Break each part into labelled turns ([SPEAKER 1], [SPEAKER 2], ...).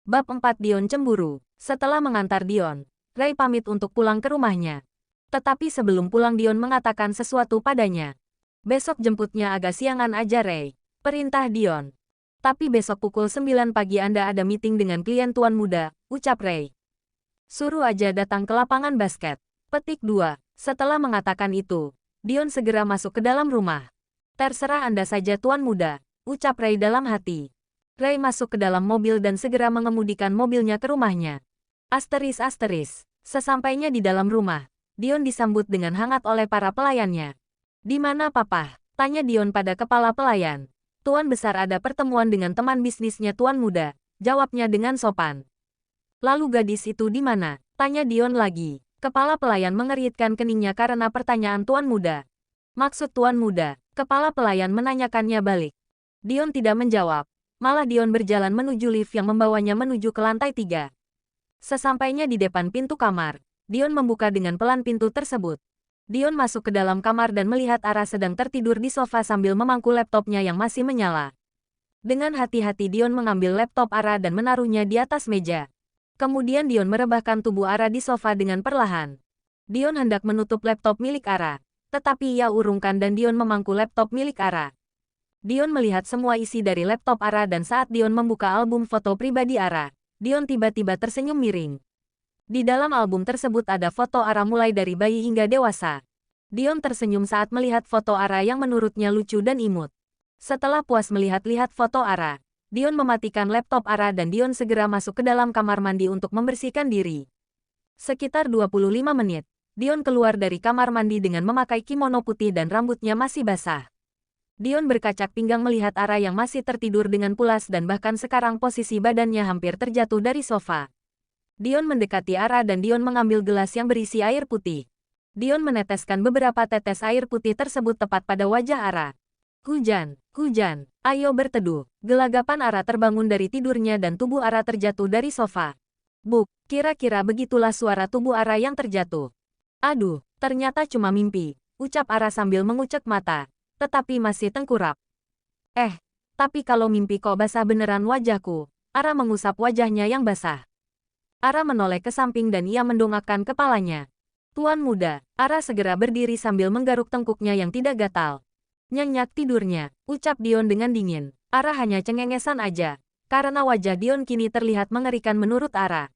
[SPEAKER 1] Bab 4 Dion cemburu. Setelah mengantar Dion, Ray pamit untuk pulang ke rumahnya. Tetapi sebelum pulang Dion mengatakan sesuatu padanya. Besok jemputnya agak siangan aja Ray. Perintah Dion. Tapi besok pukul 9 pagi Anda ada meeting dengan klien tuan muda, ucap Ray. Suruh aja datang ke lapangan basket. Petik 2. Setelah mengatakan itu, Dion segera masuk ke dalam rumah. Terserah Anda saja tuan muda, ucap Ray dalam hati. Ray masuk ke dalam mobil dan segera mengemudikan mobilnya ke rumahnya. Asteris. Sesampainya di dalam rumah, Dion disambut dengan hangat oleh para pelayannya. Di mana papa? Tanya Dion pada kepala pelayan. Tuan besar ada pertemuan dengan teman bisnisnya tuan muda, jawabnya dengan sopan. Lalu gadis itu di mana? Tanya Dion lagi. Kepala pelayan mengeritkan keningnya karena pertanyaan tuan muda. Maksud tuan muda, kepala pelayan menanyakannya balik. Dion tidak menjawab. Malah Dion berjalan menuju lift yang membawanya menuju ke lantai 3. Sesampainya di depan pintu kamar, Dion membuka dengan pelan pintu tersebut. Dion masuk ke dalam kamar dan melihat Ara sedang tertidur di sofa sambil memangku laptopnya yang masih menyala. Dengan hati-hati Dion mengambil laptop Ara dan menaruhnya di atas meja. Kemudian Dion merebahkan tubuh Ara di sofa dengan perlahan. Dion hendak menutup laptop milik Ara, tetapi ia urungkan dan Dion memangku laptop milik Ara. Dion melihat semua isi dari laptop Ara dan saat Dion membuka album foto pribadi Ara, Dion tiba-tiba tersenyum miring. Di dalam album tersebut ada foto Ara mulai dari bayi hingga dewasa. Dion tersenyum saat melihat foto Ara yang menurutnya lucu dan imut. Setelah puas melihat-lihat foto Ara, Dion mematikan laptop Ara dan Dion segera masuk ke dalam kamar mandi untuk membersihkan diri. Sekitar 25 menit, Dion keluar dari kamar mandi dengan memakai kimono putih dan rambutnya masih basah. Dion berkacak pinggang melihat Ara yang masih tertidur dengan pulas dan bahkan sekarang posisi badannya hampir terjatuh dari sofa. Dion mendekati Ara dan Dion mengambil gelas yang berisi air putih. Dion meneteskan beberapa tetes air putih tersebut tepat pada wajah Ara. Hujan, ayo berteduh. Gelagapan Ara terbangun dari tidurnya dan tubuh Ara terjatuh dari sofa. Buk, kira-kira begitulah suara tubuh Ara yang terjatuh. Aduh, ternyata cuma mimpi, ucap Ara sambil mengucek mata. Tetapi masih tengkurap. Tapi kalau mimpi kok basah beneran wajahku. Ara mengusap wajahnya yang basah. Ara menoleh ke samping dan ia mendongakkan kepalanya. Tuan muda, Ara segera berdiri sambil menggaruk tengkuknya yang tidak gatal. Nyenyak tidurnya, ucap Dion dengan dingin. Ara hanya cengengesan aja, karena wajah Dion kini terlihat mengerikan menurut Ara.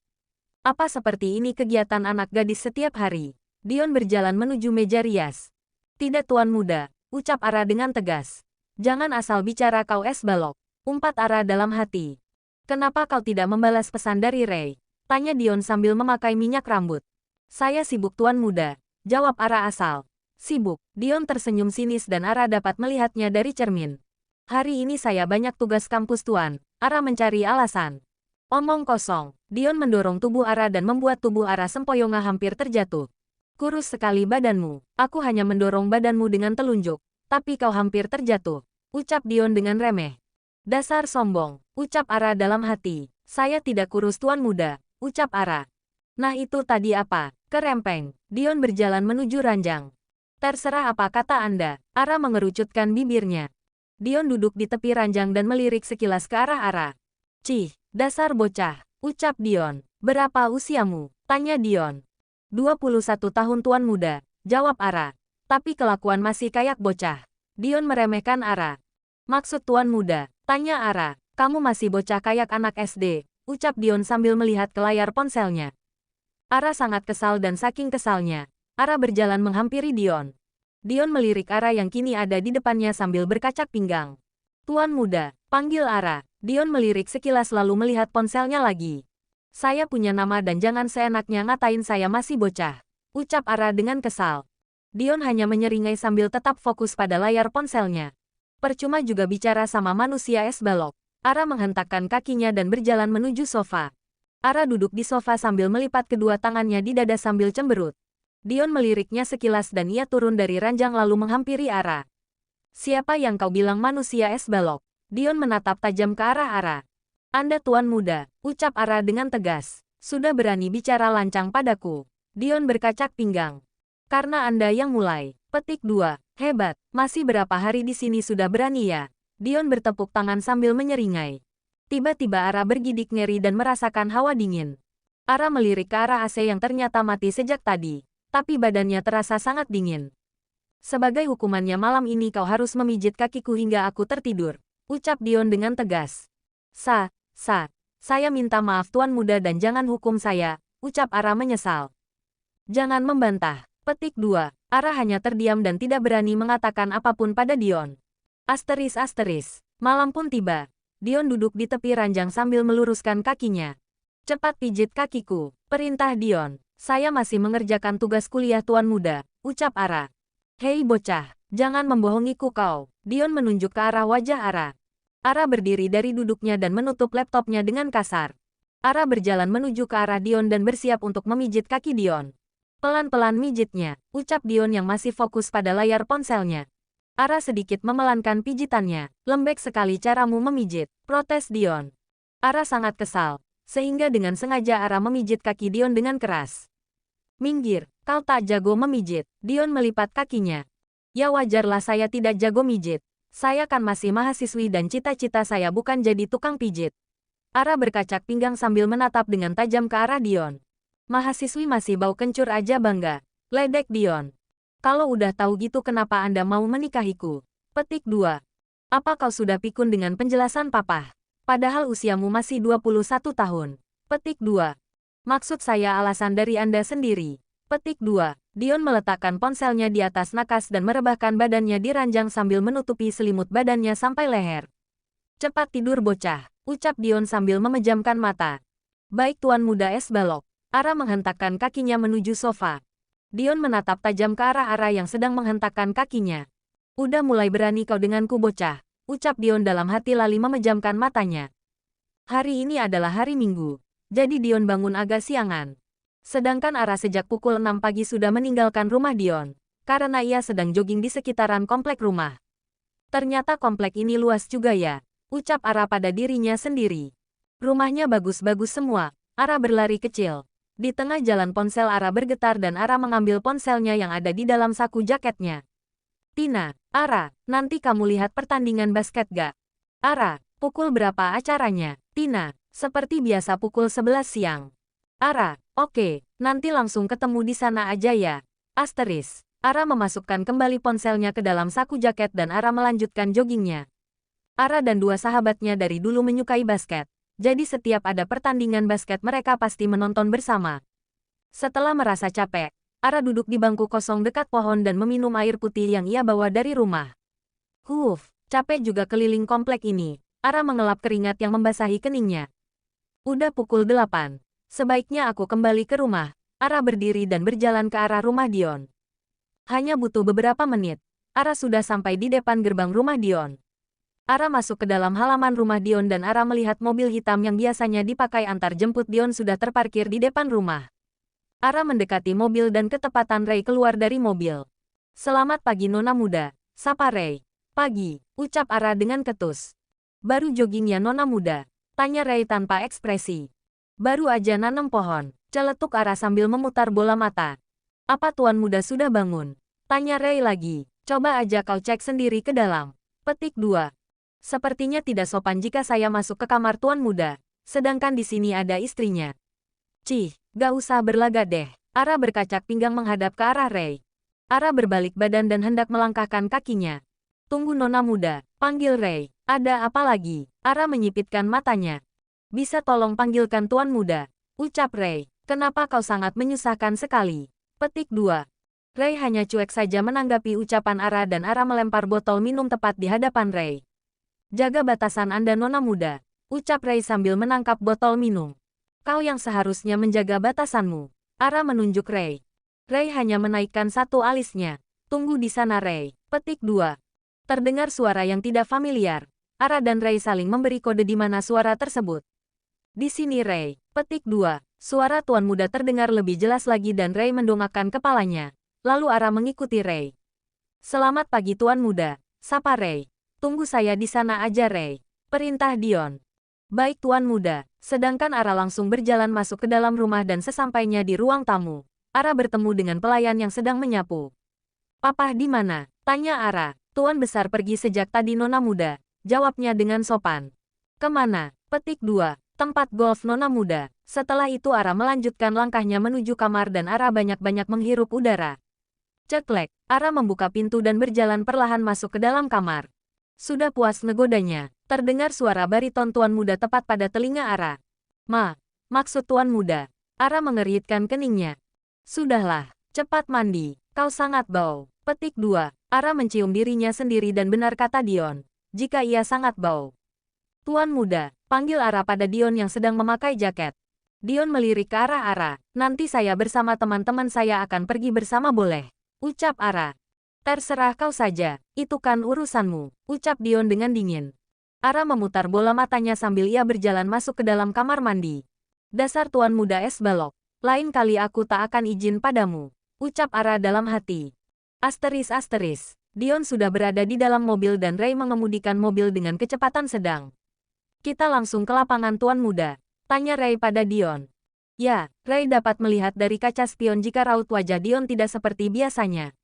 [SPEAKER 1] Apa seperti ini kegiatan anak gadis setiap hari? Dion berjalan menuju meja rias. Tidak tuan muda, ucap Ara dengan tegas. Jangan asal bicara kau es balok, umpat Ara dalam hati. Kenapa kau tidak membalas pesan dari Ray? Tanya Dion sambil memakai minyak rambut. Saya sibuk tuan muda, jawab Ara asal. Sibuk, Dion tersenyum sinis dan Ara dapat melihatnya dari cermin. Hari ini saya banyak tugas kampus tuan, Ara mencari alasan. Omong kosong, Dion mendorong tubuh Ara dan membuat tubuh Ara sempoyonga hampir terjatuh. Kurus sekali badanmu, aku hanya mendorong badanmu dengan telunjuk, tapi kau hampir terjatuh, ucap Dion dengan remeh. Dasar sombong, ucap Ara dalam hati. Saya tidak kurus tuan muda, ucap Ara. Nah itu tadi apa? Kerempeng. Dion berjalan menuju ranjang. Terserah apa kata Anda, Ara mengerucutkan bibirnya. Dion duduk di tepi ranjang dan melirik sekilas ke arah Ara. Cih, dasar bocah, ucap Dion. Berapa usiamu? Tanya Dion. 21 tahun tuan muda, jawab Ara. Tapi kelakuan masih kayak bocah. Dion meremehkan Ara. Maksud tuan muda, tanya Ara. Kamu masih bocah kayak anak SD, ucap Dion sambil melihat ke layar ponselnya. Ara sangat kesal dan saking kesalnya, Ara berjalan menghampiri Dion. Dion melirik Ara yang kini ada di depannya sambil berkacak pinggang. Tuan muda, panggil Ara. Dion melirik sekilas lalu melihat ponselnya lagi. Saya punya nama dan jangan seenaknya ngatain saya masih bocah, ucap Ara dengan kesal. Dion hanya menyeringai sambil tetap fokus pada layar ponselnya. Percuma juga bicara sama manusia es balok. Ara menghentakkan kakinya dan berjalan menuju sofa. Ara duduk di sofa sambil melipat kedua tangannya di dada sambil cemberut. Dion meliriknya sekilas dan ia turun dari ranjang lalu menghampiri Ara. Siapa yang kau bilang manusia es balok? Dion menatap tajam ke arah Ara. Anda tuan muda, ucap Ara dengan tegas. Sudah berani bicara lancang padaku. Dion berkacak pinggang. Karena Anda yang mulai. Petik 2. Hebat, masih berapa hari di sini sudah berani ya? Dion bertepuk tangan sambil menyeringai. Tiba-tiba Ara bergidik ngeri dan merasakan hawa dingin. Ara melirik ke arah AC yang ternyata mati sejak tadi, tapi badannya terasa sangat dingin. Sebagai hukumannya malam ini kau harus memijit kakiku hingga aku tertidur, ucap Dion dengan tegas. Saya minta maaf Tuan Muda dan jangan hukum saya, ucap Ara menyesal. Jangan membantah. Petik 2. Ara hanya terdiam dan tidak berani mengatakan apapun pada Dion. Asteris. Malam pun tiba. Dion duduk di tepi ranjang sambil meluruskan kakinya. Cepat pijit kakiku, perintah Dion. Saya masih mengerjakan tugas kuliah Tuan Muda, ucap Ara. Hei bocah, jangan membohongiku kau. Dion menunjuk ke arah wajah Ara. Ara berdiri dari duduknya dan menutup laptopnya dengan kasar. Ara berjalan menuju ke arah Dion dan bersiap untuk memijit kaki Dion. Pelan-pelan mijitnya, ucap Dion yang masih fokus pada layar ponselnya. Ara sedikit memelankan pijitannya. Lembek sekali caramu memijit, protes Dion. Ara sangat kesal, sehingga dengan sengaja Ara memijit kaki Dion dengan keras. Minggir, kau tak jago memijit. Dion melipat kakinya. Ya wajarlah saya tidak jago mijit. Saya kan masih mahasiswi dan cita-cita saya bukan jadi tukang pijit. Ara berkacak pinggang sambil menatap dengan tajam ke arah Dion. Mahasiswi masih bau kencur aja bangga. Ledek Dion. Kalau udah tahu gitu kenapa Anda mau menikahiku? Petik 2. Apa kau sudah pikun dengan penjelasan papa? Padahal usiamu masih 21 tahun. Petik 2. Maksud saya alasan dari Anda sendiri. Petik 2. Dion meletakkan ponselnya di atas nakas dan merebahkan badannya di ranjang sambil menutupi selimut badannya sampai leher. Cepat tidur bocah, ucap Dion sambil memejamkan mata. Baik Tuan Muda es balok. Ara menghentakkan kakinya menuju sofa. Dion menatap tajam ke arah Ara yang sedang menghentakkan kakinya. Udah mulai berani kau denganku bocah, ucap Dion dalam hati lalu memejamkan matanya. Hari ini adalah hari Minggu, jadi Dion bangun agak siangan. Sedangkan Ara sejak pukul 6 pagi sudah meninggalkan rumah Dion, karena ia sedang jogging di sekitaran komplek rumah. Ternyata komplek ini luas juga ya, ucap Ara pada dirinya sendiri. Rumahnya bagus-bagus semua. Ara berlari kecil. Di tengah jalan ponsel Ara bergetar dan Ara mengambil ponselnya yang ada di dalam saku jaketnya. Tina, Ara, nanti kamu lihat pertandingan basket gak? Ara, pukul berapa acaranya? Tina, seperti biasa pukul 11 siang. Ara, oke, nanti langsung ketemu di sana aja ya. Asteris. Ara memasukkan kembali ponselnya ke dalam saku jaket dan Ara melanjutkan joggingnya. Ara dan dua sahabatnya dari dulu menyukai basket, jadi setiap ada pertandingan basket mereka pasti menonton bersama. Setelah merasa capek, Ara duduk di bangku kosong dekat pohon dan meminum air putih yang ia bawa dari rumah. Capek juga keliling komplek ini. Ara mengelap keringat yang membasahi keningnya. Udah pukul 8. Sebaiknya aku kembali ke rumah. Ara berdiri dan berjalan ke arah rumah Dion. Hanya butuh beberapa menit, Ara sudah sampai di depan gerbang rumah Dion. Ara masuk ke dalam halaman rumah Dion dan Ara melihat mobil hitam yang biasanya dipakai antar jemput Dion sudah terparkir di depan rumah. Ara mendekati mobil dan ketepatan Ray keluar dari mobil. Selamat pagi Nona Muda, sapa Ray. Pagi, ucap Ara dengan ketus. Baru jogging ya Nona Muda? Tanya Ray tanpa ekspresi. Baru aja nanam pohon, celetuk Ara sambil memutar bola mata. Apa Tuan Muda sudah bangun? Tanya Ray lagi. Coba aja kau cek sendiri ke dalam. Petik 2. Sepertinya tidak sopan jika saya masuk ke kamar Tuan Muda, sedangkan di sini ada istrinya. Cih, gak usah berlagak deh. Ara berkacak pinggang menghadap ke arah Ray. Ara berbalik badan dan hendak melangkahkan kakinya. Tunggu Nona Muda, panggil Ray. Ada apa lagi? Ara menyipitkan matanya. Bisa tolong panggilkan Tuan Muda, ucap Ray. Kenapa kau sangat menyusahkan sekali? Petik 2. Ray hanya cuek saja menanggapi ucapan Ara dan Ara melempar botol minum tepat di hadapan Ray. Jaga batasan Anda Nona Muda, ucap Ray sambil menangkap botol minum. Kau yang seharusnya menjaga batasanmu. Ara menunjuk Ray. Ray hanya menaikkan satu alisnya. Tunggu di sana Ray. Petik 2. Terdengar suara yang tidak familiar. Ara dan Ray saling memberi kode di mana suara tersebut. Di sini Ray. Petik 2. Suara Tuan Muda terdengar lebih jelas lagi dan Ray mendongakkan kepalanya. Lalu Ara mengikuti Ray. Selamat pagi Tuan Muda, sapa Ray. Tunggu saya di sana aja Ray. Perintah Dion. Baik Tuan Muda. Sedangkan Ara langsung berjalan masuk ke dalam rumah dan sesampainya di ruang tamu. Ara bertemu dengan pelayan yang sedang menyapu. Papa di mana? Tanya Ara. Tuan Besar pergi sejak tadi Nona Muda. Jawabnya dengan sopan. Kemana? Petik 2. Tempat golf nona muda. Setelah itu Ara melanjutkan langkahnya menuju kamar dan Ara banyak-banyak menghirup udara. Ceklek, Ara membuka pintu dan berjalan perlahan masuk ke dalam kamar. Sudah puas ngegodanya, terdengar suara bariton tuan muda tepat pada telinga Ara. Maksud tuan muda. Ara mengeritkan keningnya. Sudahlah, cepat mandi, kau sangat bau. Petik 2. Ara mencium dirinya sendiri dan benar kata Dion. Jika ia sangat bau. Tuan muda, panggil Ara pada Dion yang sedang memakai jaket. Dion melirik ke arah Ara. Nanti saya bersama teman-teman saya akan pergi bersama boleh? Ucap Ara. Terserah kau saja, itu kan urusanmu, ucap Dion dengan dingin. Ara memutar bola matanya sambil ia berjalan masuk ke dalam kamar mandi. Dasar tuan muda es balok, lain kali aku tak akan izin padamu, ucap Ara dalam hati. Asteris. Dion sudah berada di dalam mobil dan Ray mengemudikan mobil dengan kecepatan sedang. Kita langsung ke lapangan tuan muda, tanya Ray pada Dion. Ya, Ray dapat melihat dari kaca spion jika raut wajah Dion tidak seperti biasanya.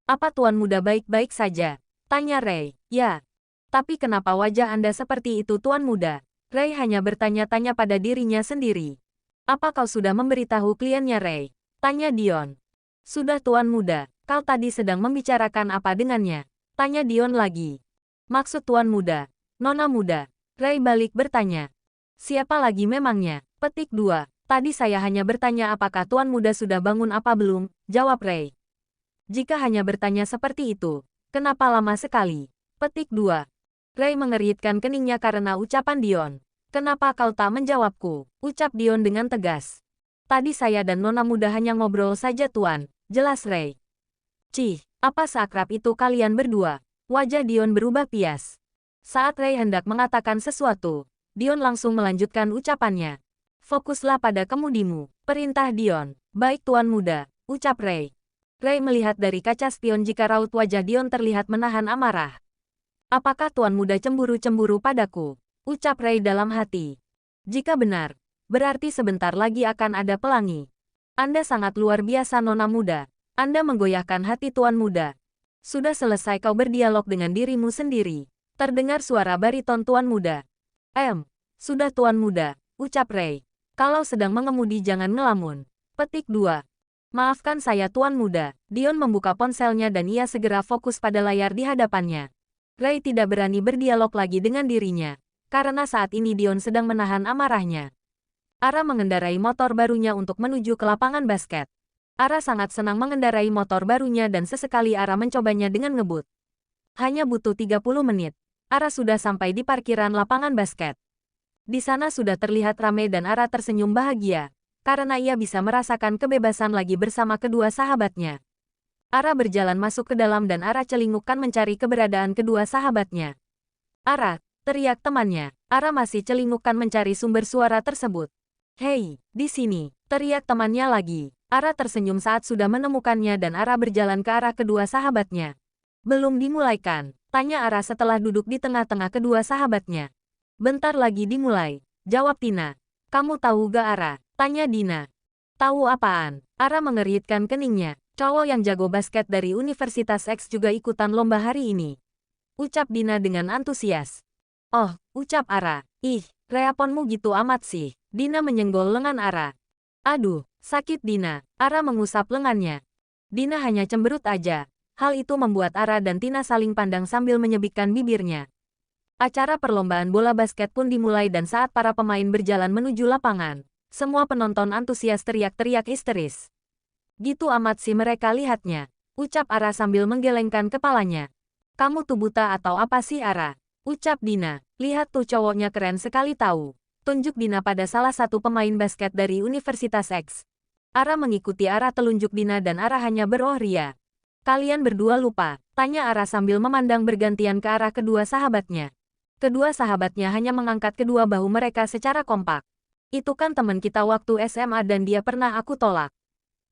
[SPEAKER 1] Apa tuan muda baik-baik saja? Tanya Ray. Ya. Tapi kenapa wajah Anda seperti itu tuan muda? Ray hanya bertanya-tanya pada dirinya sendiri. Apa kau sudah memberitahu kliennya Ray? Tanya Dion. Sudah tuan muda, kau tadi sedang membicarakan apa dengannya? Tanya Dion lagi. Maksud tuan muda, nona muda. Ray balik bertanya. Siapa lagi memangnya? Petik 2. Tadi saya hanya bertanya apakah tuan muda sudah bangun apa belum, jawab Ray. Jika hanya bertanya seperti itu, kenapa lama sekali? Petik 2. Ray mengeritkan keningnya karena ucapan Dion. Kenapa kau tak menjawabku? Ucap Dion dengan tegas. Tadi saya dan nona muda hanya ngobrol saja tuan, jelas Ray. Cih, apa seakrab itu kalian berdua? Wajah Dion berubah pias. Saat Ray hendak mengatakan sesuatu, Dion langsung melanjutkan ucapannya. Fokuslah pada kemudimu, perintah Dion. Baik tuan muda, ucap Ray. Ray melihat dari kaca spion jika raut wajah Dion terlihat menahan amarah. Apakah tuan muda cemburu-cemburu padaku? Ucap Ray dalam hati. Jika benar, berarti sebentar lagi akan ada pelangi. Anda sangat luar biasa nona muda. Anda menggoyahkan hati tuan muda. Sudah selesai kau berdialog dengan dirimu sendiri. Terdengar suara bariton tuan muda. Sudah tuan muda, ucap Ray. Kalau sedang mengemudi jangan ngelamun. Petik 2. Maafkan saya tuan muda. Dion membuka ponselnya dan ia segera fokus pada layar di hadapannya. Ray tidak berani berdialog lagi dengan dirinya, karena saat ini Dion sedang menahan amarahnya. Ara mengendarai motor barunya untuk menuju ke lapangan basket. Ara sangat senang mengendarai motor barunya dan sesekali Ara mencobanya dengan ngebut. Hanya butuh 30 menit. Ara sudah sampai di parkiran lapangan basket. Di sana sudah terlihat ramai dan Ara tersenyum bahagia, karena ia bisa merasakan kebebasan lagi bersama kedua sahabatnya. Ara berjalan masuk ke dalam dan Ara celingukkan mencari keberadaan kedua sahabatnya. Ara, teriak temannya. Ara masih celingukkan mencari sumber suara tersebut. Hei, di sini, teriak temannya lagi. Ara tersenyum saat sudah menemukannya dan Ara berjalan ke arah kedua sahabatnya. Belum dimulaikan, tanya Ara setelah duduk di tengah-tengah kedua sahabatnya. Bentar lagi dimulai, jawab Tina. Kamu tahu gak Ara? Tanya Dina. Tahu apaan? Ara mengeritkan keningnya. Cowok yang jago basket dari Universitas X juga ikutan lomba hari ini. Ucap Dina dengan antusias. Oh, ucap Ara. Ih, reaponmu gitu amat sih. Dina menyenggol lengan Ara. Aduh, sakit Dina. Ara mengusap lengannya. Dina hanya cemberut aja. Hal itu membuat Ara dan Tina saling pandang sambil menyebikkan bibirnya. Acara perlombaan bola basket pun dimulai dan saat para pemain berjalan menuju lapangan, semua penonton antusias teriak-teriak histeris. Gitu amat sih mereka lihatnya, ucap Ara sambil menggelengkan kepalanya. Kamu tuh buta atau apa sih Ara? Ucap Dina. Lihat tuh cowoknya keren sekali tahu. Tunjuk Dina pada salah satu pemain basket dari Universitas X. Ara mengikuti arah telunjuk Dina dan Ara hanya beroh ria. Kalian berdua lupa, tanya Ara sambil memandang bergantian ke arah kedua sahabatnya. Kedua sahabatnya hanya mengangkat kedua bahu mereka secara kompak. Itu kan teman kita waktu SMA dan dia pernah aku tolak.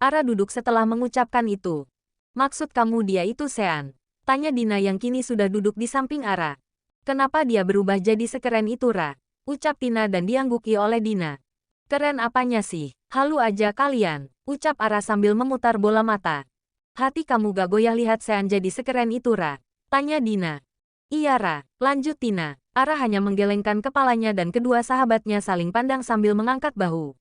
[SPEAKER 1] Ara duduk setelah mengucapkan itu. Maksud kamu dia itu Sean? Tanya Dina yang kini sudah duduk di samping Ara. Kenapa dia berubah jadi sekeren itu Ra? Ucap Tina dan diangguki oleh Dina. Keren apanya sih? Halu aja kalian, ucap Ara sambil memutar bola mata. Hati kamu gak goyah lihat Sean jadi sekeren itu Ra? Tanya Dina. Iya Ra, lanjut Tina. Ara hanya menggelengkan kepalanya dan kedua sahabatnya saling pandang sambil mengangkat bahu.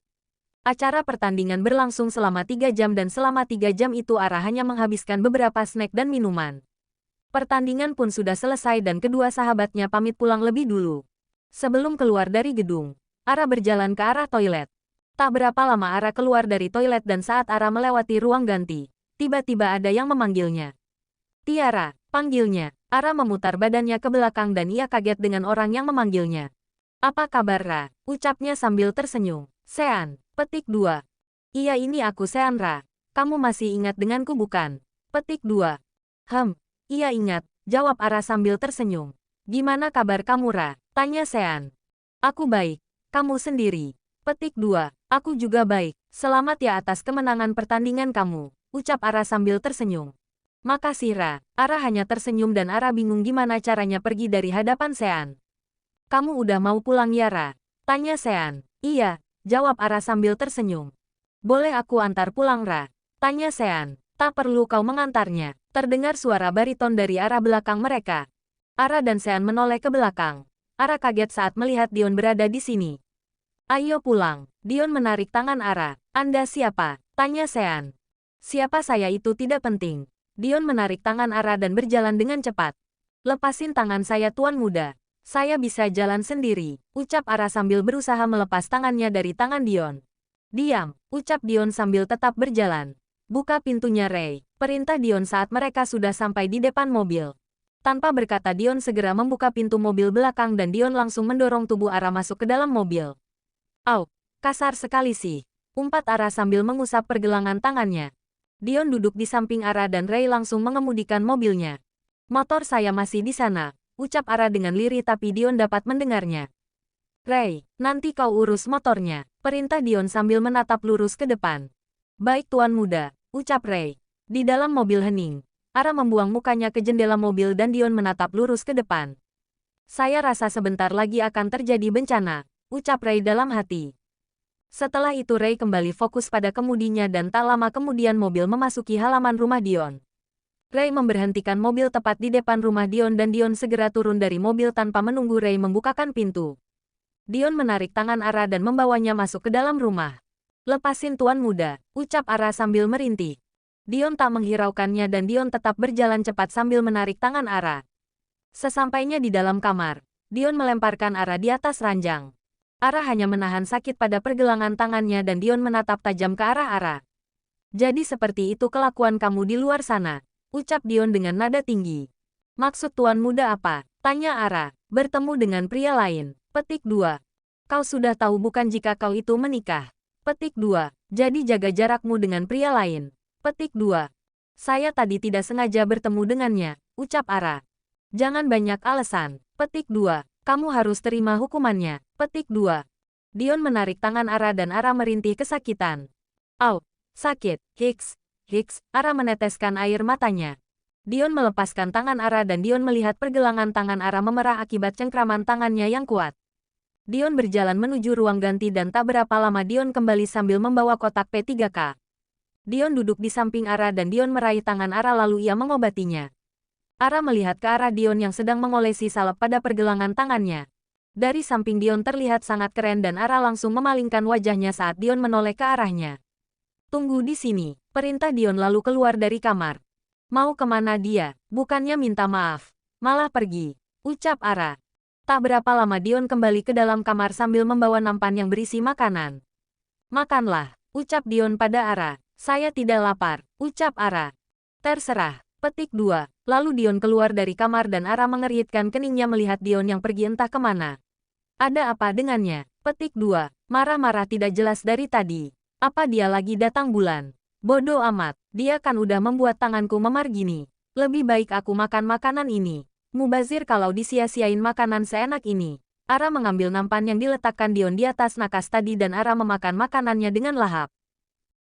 [SPEAKER 1] Acara pertandingan berlangsung selama 3 jam dan selama 3 jam itu Ara hanya menghabiskan beberapa snack dan minuman. Pertandingan pun sudah selesai dan kedua sahabatnya pamit pulang lebih dulu. Sebelum keluar dari gedung, Ara berjalan ke arah toilet. Tak berapa lama Ara keluar dari toilet dan saat Ara melewati ruang ganti, tiba-tiba ada yang memanggilnya. Tiara, panggilnya. Ara memutar badannya ke belakang dan ia kaget dengan orang yang memanggilnya. Apa kabar Ra? Ucapnya sambil tersenyum. Sean. Petik 2. Iya ini aku Sean Ra. Kamu masih ingat denganku bukan? Petik 2. Iya ingat, jawab Ara sambil tersenyum. Gimana kabar kamu Ra? Tanya Sean. Aku baik, kamu sendiri. Petik 2. Aku juga baik. Selamat ya atas kemenangan pertandingan kamu, ucap Ara sambil tersenyum. Makasih Ra. Ara hanya tersenyum dan Ara bingung gimana caranya pergi dari hadapan Sean. Kamu udah mau pulang ya Ra? Tanya Sean. Iya. Jawab Ara sambil tersenyum. Boleh aku antar pulang Ra? Tanya Sean. Tak perlu kau mengantarnya. Terdengar suara bariton dari arah belakang mereka. Ara dan Sean menoleh ke belakang. Ara kaget saat melihat Dion berada di sini. Ayo pulang. Dion menarik tangan Ara. Anda siapa? Tanya Sean. Siapa saya itu tidak penting. Dion menarik tangan Ara dan berjalan dengan cepat. Lepasin tangan saya tuan muda. Saya bisa jalan sendiri, ucap Ara sambil berusaha melepas tangannya dari tangan Dion. Diam, ucap Dion sambil tetap berjalan. Buka pintunya Ray, perintah Dion saat mereka sudah sampai di depan mobil. Tanpa berkata Dion segera membuka pintu mobil belakang dan Dion langsung mendorong tubuh Ara masuk ke dalam mobil. Au, kasar sekali sih, umpat Ara sambil mengusap pergelangan tangannya. Dion duduk di samping Ara dan Ray langsung mengemudikan mobilnya. Motor saya masih di sana. Ucap Ara dengan lirih tapi Dion dapat mendengarnya. Ray, nanti kau urus motornya, perintah Dion sambil menatap lurus ke depan. Baik tuan muda, ucap Ray. Di dalam mobil hening, Ara membuang mukanya ke jendela mobil dan Dion menatap lurus ke depan. Saya rasa sebentar lagi akan terjadi bencana, ucap Ray dalam hati. Setelah itu Ray kembali fokus pada kemudinya dan tak lama kemudian mobil memasuki halaman rumah Dion. Ray memberhentikan mobil tepat di depan rumah Dion dan Dion segera turun dari mobil tanpa menunggu Ray membukakan pintu. Dion menarik tangan Ara dan membawanya masuk ke dalam rumah. Lepasin tuan muda, ucap Ara sambil merintih. Dion tak menghiraukannya dan Dion tetap berjalan cepat sambil menarik tangan Ara. Sesampainya di dalam kamar, Dion melemparkan Ara di atas ranjang. Ara hanya menahan sakit pada pergelangan tangannya dan Dion menatap tajam ke arah Ara. Jadi seperti itu kelakuan kamu di luar sana, ucap Dion dengan nada tinggi. Maksud tuan muda apa? Tanya Ara. Bertemu dengan pria lain. Petik 2. Kau sudah tahu bukan jika kau itu menikah. Petik 2. Jadi jaga jarakmu dengan pria lain. Petik 2. Saya tadi tidak sengaja bertemu dengannya, ucap Ara. Jangan banyak alasan. Petik 2. Kamu harus terima hukumannya. Petik 2. Dion menarik tangan Ara dan Ara merintih kesakitan. Au, sakit, Hicks. Ara meneteskan air matanya. Dion melepaskan tangan Ara dan Dion melihat pergelangan tangan Ara memerah akibat cengkraman tangannya yang kuat. Dion berjalan menuju ruang ganti dan tak berapa lama Dion kembali sambil membawa kotak P3K. Dion duduk di samping Ara dan Dion meraih tangan Ara lalu ia mengobatinya. Ara melihat ke arah Dion yang sedang mengolesi salep pada pergelangan tangannya. Dari samping Dion terlihat sangat keren dan Ara langsung memalingkan wajahnya saat Dion menoleh ke arahnya. Tunggu di sini. Perintah Dion lalu keluar dari kamar. Mau kemana dia? Bukannya minta maaf, malah pergi, ucap Ara. Tak berapa lama Dion kembali ke dalam kamar sambil membawa nampan yang berisi makanan. Makanlah, ucap Dion pada Ara. Saya tidak lapar, ucap Ara. Terserah. Petik 2. Lalu Dion keluar dari kamar dan Ara mengeritkan keningnya melihat Dion yang pergi entah kemana. Ada apa dengannya? Petik 2. Marah-marah tidak jelas dari tadi. Apa dia lagi datang bulan? Bodoh amat, dia kan udah membuat tanganku memar gini. Lebih baik aku makan makanan ini. Mubazir kalau disia-siain makanan seenak ini. Ara mengambil nampan yang diletakkan Dion di atas nakas tadi dan Ara memakan makanannya dengan lahap.